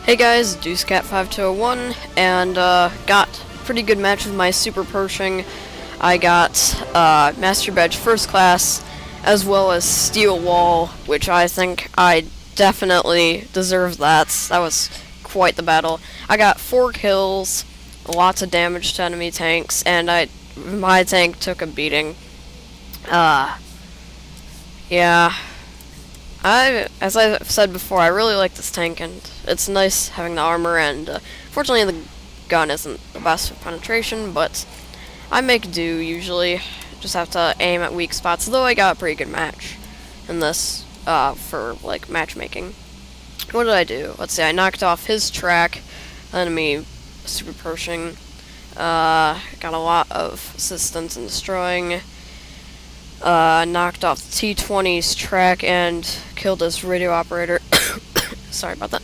Hey guys, DeuceCat5201, and got a pretty good match with my Super Pershing. I got Master Badge First Class, as well as Steel Wall, which I think I definitely deserve that. That was quite the battle. I got 4 kills, lots of damage to enemy tanks, and my tank took a beating. Yeah. As I've said before, I really like this tank, and it's nice having the armor, and fortunately the gun isn't the best for penetration, but I make do usually. Just have to aim at weak spots, though I got a pretty good match in this for, like, matchmaking. What did I do? Let's see, I knocked off his track, enemy Super Pershing, got a lot of assistance in destroying. Knocked off the T-20's track and killed his radio operator. Sorry about that.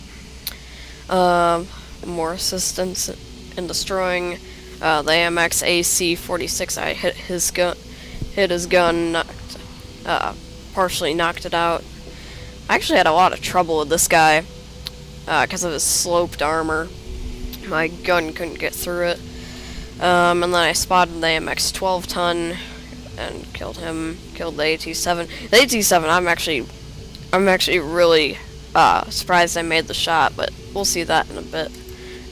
More assistance in destroying the AMX AC-46. I hit his gun, partially knocked it out. I actually had a lot of trouble with this guy because of his sloped armor. My gun couldn't get through it. And then I spotted the AMX 12-ton. And killed him. Killed the AT-7. The AT-7, I'm actually really surprised I made the shot, but we'll see that in a bit.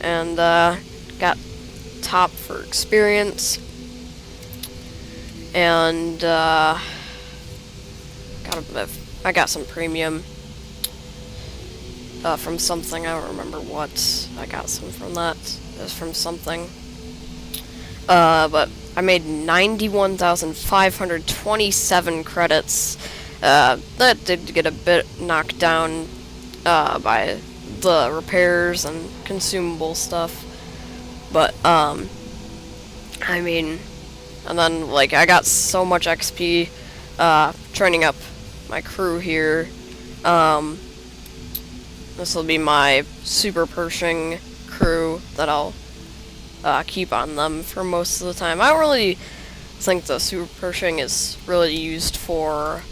And got top for experience. And I got some premium from something. I don't remember what. I got some from that. It was from something. But I made 91,527 credits. That did get a bit knocked down by the repairs and consumable stuff. But, I mean, and then, like, I got so much XP training up my crew here. This will be my Super Pershing crew that I'll keep on them for most of the time. I don't really think the Super Pershing is really used for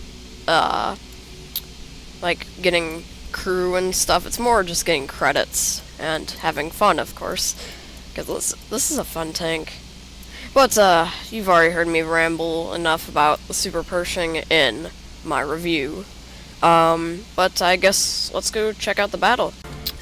like getting crew and stuff. It's more just getting credits and having fun, of course, because this is a fun tank. But you've already heard me ramble enough about the Super Pershing in my review. But I guess let's go check out the battle.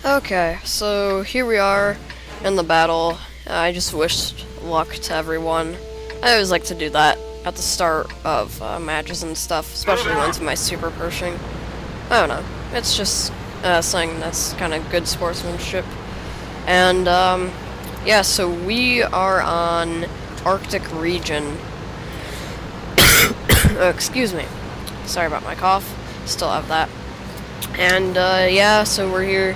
Okay, so here we are in the battle. I just wished luck to everyone. I always like to do that at the start of matches and stuff, especially ones with my Super Pershing. I don't know. It's just something that's kind of good sportsmanship. And, yeah, so we are on Arctic region. Excuse me. Sorry about my cough. Still have that. And, yeah, so we're here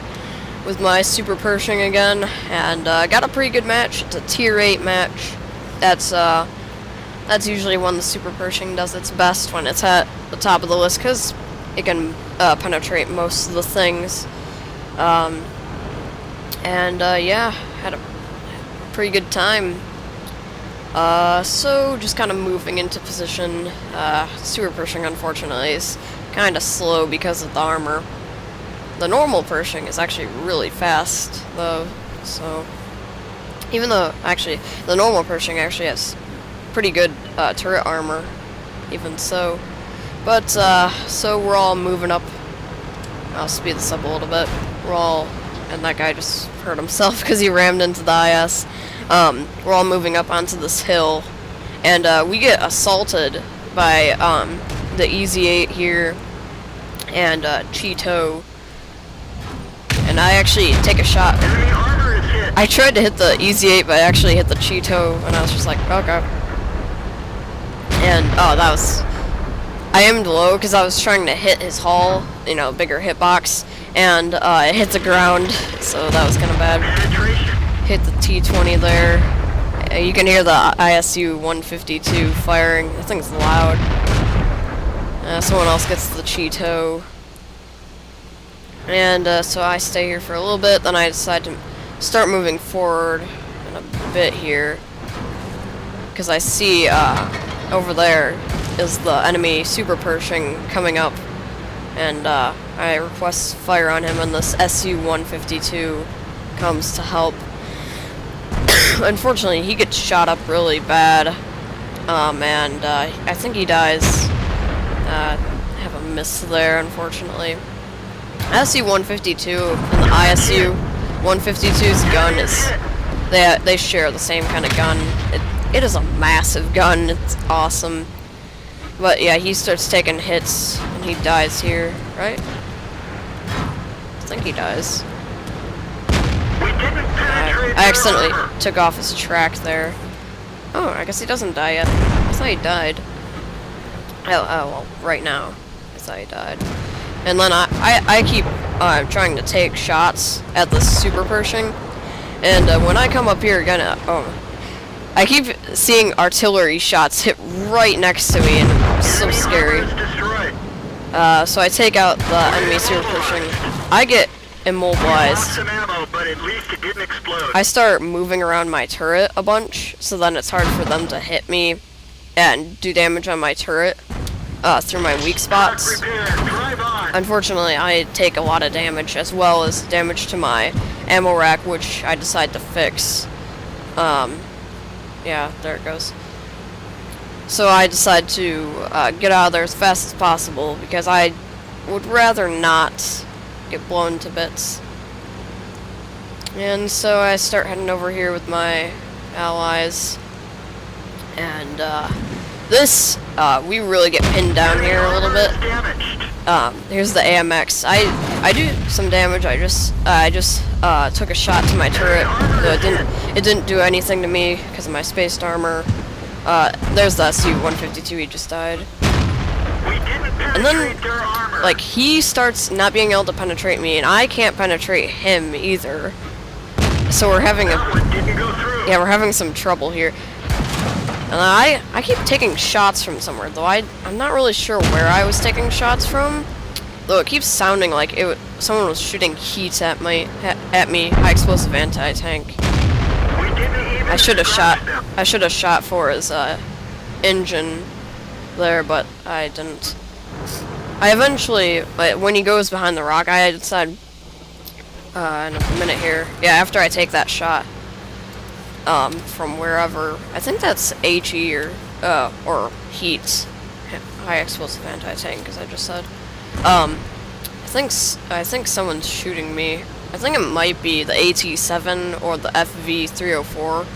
with my Super Pershing again, and got a pretty good match. It's a tier 8 match. That's usually when the Super Pershing does its best, when it's at the top of the list, because it can penetrate most of the things. Yeah, had a pretty good time. So just kind of moving into position. Super Pershing, unfortunately, is kind of slow because of the armor. The normal Pershing is actually really fast, though, so even though, actually, the normal Pershing actually has pretty good turret armor, even so. But, so we're all moving up. I'll speed this up a little bit. And that guy just hurt himself because he rammed into the IS. We're all moving up onto this hill, and we get assaulted by the EZ-8 here, and Cheeto. And I actually take a shot. I tried to hit the EZ-8, but I actually hit the Cheeto, and I was just like, okay. And, oh, that was... I aimed low, because I was trying to hit his hull, you know, bigger hitbox, and it hit the ground, so that was kind of bad. Hit the T-20 there. You can hear the ISU-152 firing. That thing's loud. Someone else gets the Cheeto. And so I stay here for a little bit, then I decide to start moving forward in a bit here, because I see over there is the enemy Super Pershing coming up, and I request fire on him, and this SU-152 comes to help. Unfortunately, he gets shot up really bad, and I think he dies. Have a miss there, unfortunately. SU-152 and the ISU-152's gun is... They share the same kind of gun. It is a massive gun. It's awesome. But yeah, he starts taking hits, and he dies here, right? I think he dies. I accidentally took off his track there. Oh, I guess he doesn't die yet. I thought he died. Oh, well, right now. I thought he died. And then I keep trying to take shots at the Super Pershing. And when I come up here again, I keep seeing artillery shots hit right next to me, and it's so scary. So I take out the enemy Super Pershing. I get immobilized. I start moving around my turret a bunch, so then it's hard for them to hit me and do damage on my turret through my weak spots. Unfortunately, I take a lot of damage, as well as damage to my ammo rack, which I decide to fix. Yeah, there it goes. So I decide to get out of there as fast as possible, because I would rather not get blown to bits. And so I start heading over here with my allies. And we really get pinned down here a little bit. Here's the AMX. I do some damage. I just took a shot to my turret. It didn't do anything to me because of my spaced armor. There's the SU-152. He just died. And then, like, he starts not being able to penetrate me, and I can't penetrate him either. So we're having we're having some trouble here. And I keep taking shots from somewhere, though I'm not really sure where I was taking shots from. Though it keeps sounding like someone was shooting heat at me, high explosive anti-tank. I should have shot for his engine there, but I didn't. I eventually, when he goes behind the rock, I decide in a minute here. Yeah, after I take that shot from wherever, I think that's HE or heat, high explosive anti-tank, as I just said. I think someone's shooting me. I think it might be the AT-7 or the FV-304.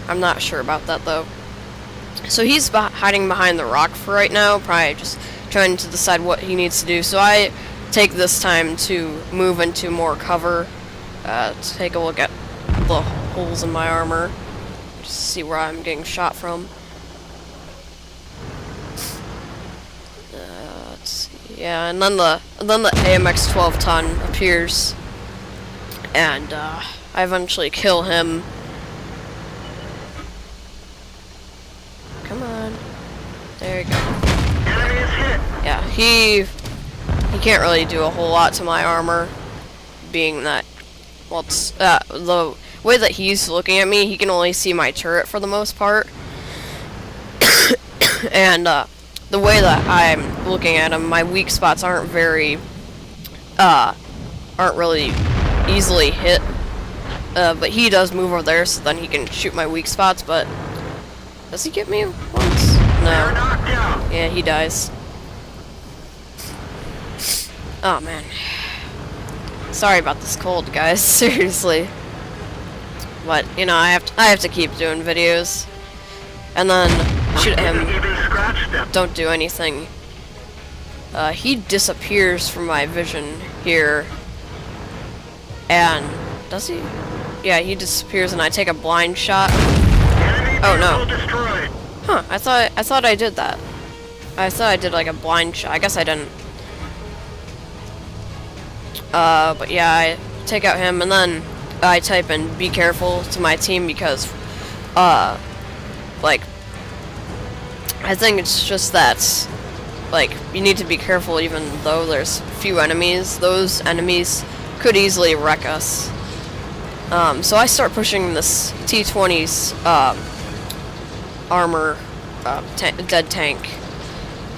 I'm not sure about that though. So he's hiding behind the rock for right now, probably just trying to decide what he needs to do. So I take this time to move into more cover, to take a look at the holes in my armor, just see where I'm getting shot from. Let's see. Yeah, and then the AMX 12-ton appears, and I eventually kill him. Come on. There you go. Yeah, he can't really do a whole lot to my armor, being that, well, it's, the way that he's looking at me, he can only see my turret for the most part. And the way that I'm looking at him, my weak spots aren't really easily hit. But he does move over there, so then he can shoot my weak spots, but does he get me once? No. Yeah, he dies. Oh man. Sorry about this cold, guys. Seriously. But you know, I have to keep doing videos, and then shoot him. Don't do anything. He disappears from my vision here, and does he? Yeah, he disappears, and I take a blind shot. Oh no. Huh? I thought I did that. I thought I did like a blind shot. I guess I didn't. But yeah, I take out him, and then I type in "be careful" to my team because, like, I think it's just that, like, you need to be careful even though there's few enemies. Those enemies could easily wreck us. So I start pushing this T-20's, armor, dead tank.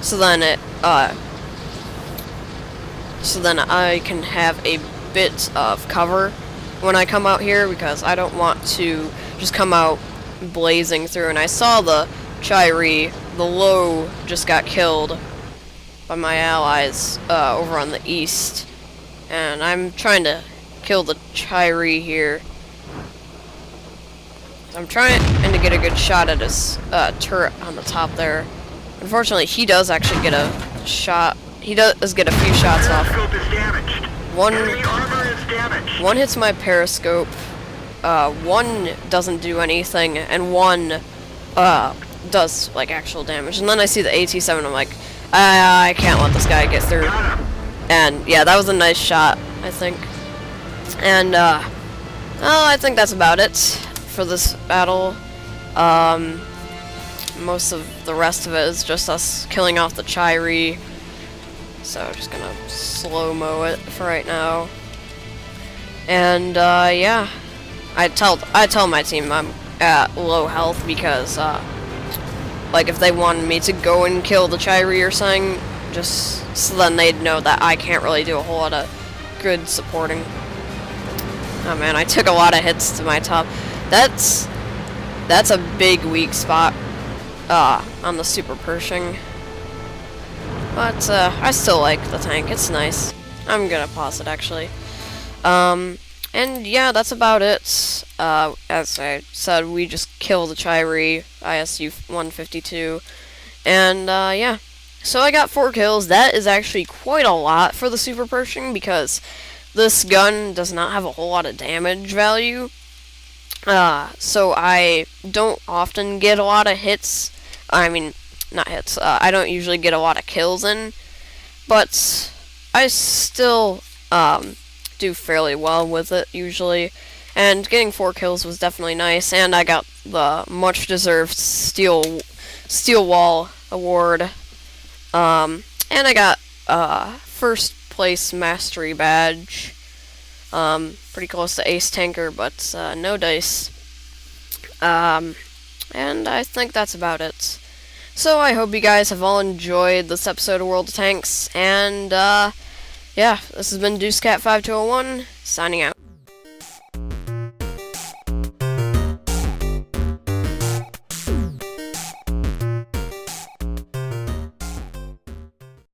So then it, so then I can have a bit of cover when I come out here, because I don't want to just come out blazing through. And I saw the Chiri, the low, just got killed by my allies over on the east, and I'm trying to kill the Chiri here. I'm trying to get a good shot at his turret on the top there. Unfortunately, he does actually get a shot. He does get a few shots off. One hits my periscope. One doesn't do anything, and one does like actual damage. And then I see the AT-7. I'm like, I can't let this guy get through. And yeah, that was a nice shot, I think. And I think that's about it for this battle. Most of the rest of it is just us killing off the Chiri. So just gonna slow-mo it for right now. And yeah, I tell my team I'm at low health, because like if they wanted me to go and kill the Chiri or something, just so then they'd know that I can't really do a whole lot of good supporting. Oh man, I took a lot of hits to my top. That's a big weak spot on the Super Pershing. But I still like the tank. It's nice. I'm gonna pause it actually. And yeah, that's about it. As I said, we just killed the Chiri, ISU 152, and yeah. So I got 4 kills. That is actually quite a lot for the Super Pershing, because this gun does not have a whole lot of damage value. So I don't often get a lot of hits. I mean, not hits. I don't usually get a lot of kills in, but I still do fairly well with it usually. And getting 4 kills was definitely nice, and I got the much-deserved Steel Wall award. And I got first place mastery badge. Pretty close to ace tanker, but no dice. And I think that's about it. So I hope you guys have all enjoyed this episode of World of Tanks, and yeah, this has been DeuceCat5201, signing out.